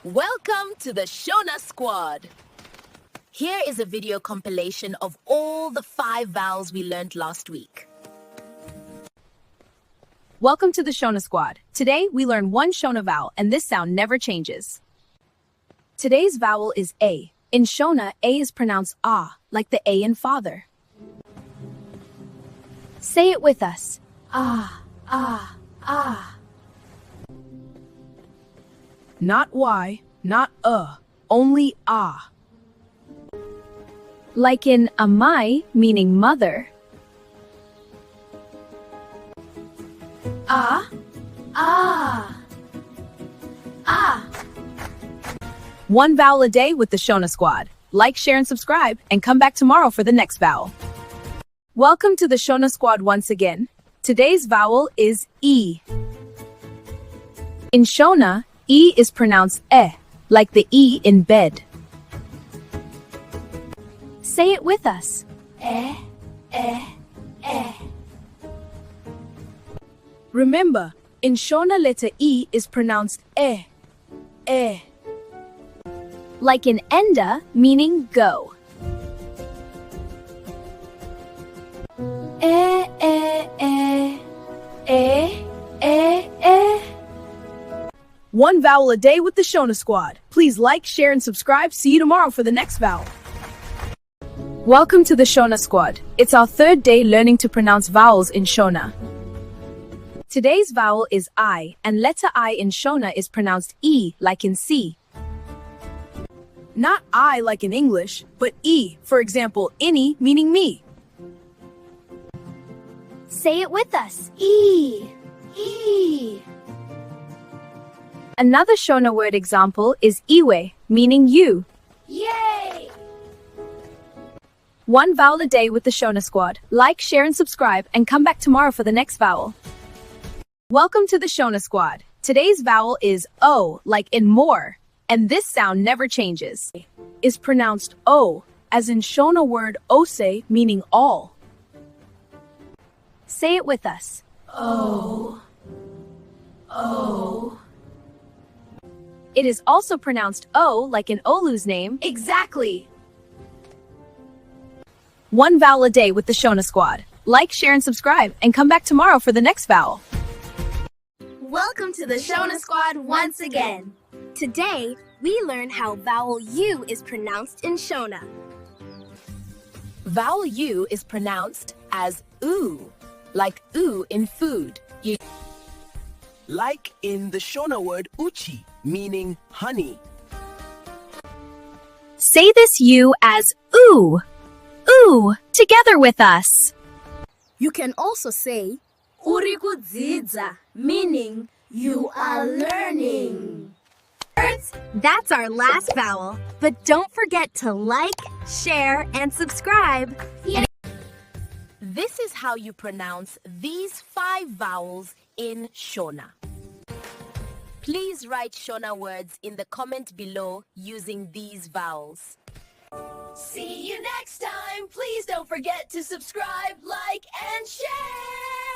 Welcome to the Shona Squad. Here is a video compilation of all the 5 vowels we learned last week. Welcome to the Shona Squad. Today, we learn one Shona vowel, and this sound never changes. Today's vowel is A. In Shona, A is pronounced ah, like the A in father. Say it with us. Ah, ah, ah. Not Y, not only ah. Like in amai, meaning mother. Ah, ah, ah. One vowel a day with the Shona Squad. Like, share, and subscribe, and come back tomorrow for the next vowel. Welcome to the Shona Squad once again. Today's vowel is E. In Shona, E is pronounced like the E in bed. Say it with us. Eh. Remember, in Shona letter E is pronounced eh. Like in enda, meaning go. One vowel a day with the Shona Squad. Please like, share, and subscribe. See you tomorrow for the next vowel. Welcome to the Shona Squad. It's our 3rd day learning to pronounce vowels in Shona. Today's vowel is I, and letter I in Shona is pronounced E, like in C. Not I like in English, but E, for example, ini meaning me. Say it with us. E. Another Shona word example is iwe, meaning you. Yay! One vowel a day with the Shona Squad. Like, share, and subscribe, and come back tomorrow for the next vowel. Welcome to the Shona Squad. Today's vowel is O, like in more, and this sound never changes. Is pronounced O, as in Shona word ose, meaning all. Say it with us. Oh. It is also pronounced O, like in Olu's name. Exactly. One vowel a day with the Shona Squad. Like, share, and subscribe, and come back tomorrow for the next vowel. Welcome to the Shona Squad once again. Today, we learn how vowel U is pronounced in Shona. Vowel U is pronounced as oo, like oo in food. Like in the Shona word uchi, meaning honey. Say this U as ooh, ooh, together with us. You can also say Uri kudzidza, meaning you are learning. that's our last vowel, but don't forget to like, share, and subscribe. This is how you pronounce these 5 vowels in Shona. Please write Shona words in the comment below using these vowels. See you next time. Please don't forget to subscribe, like, and share.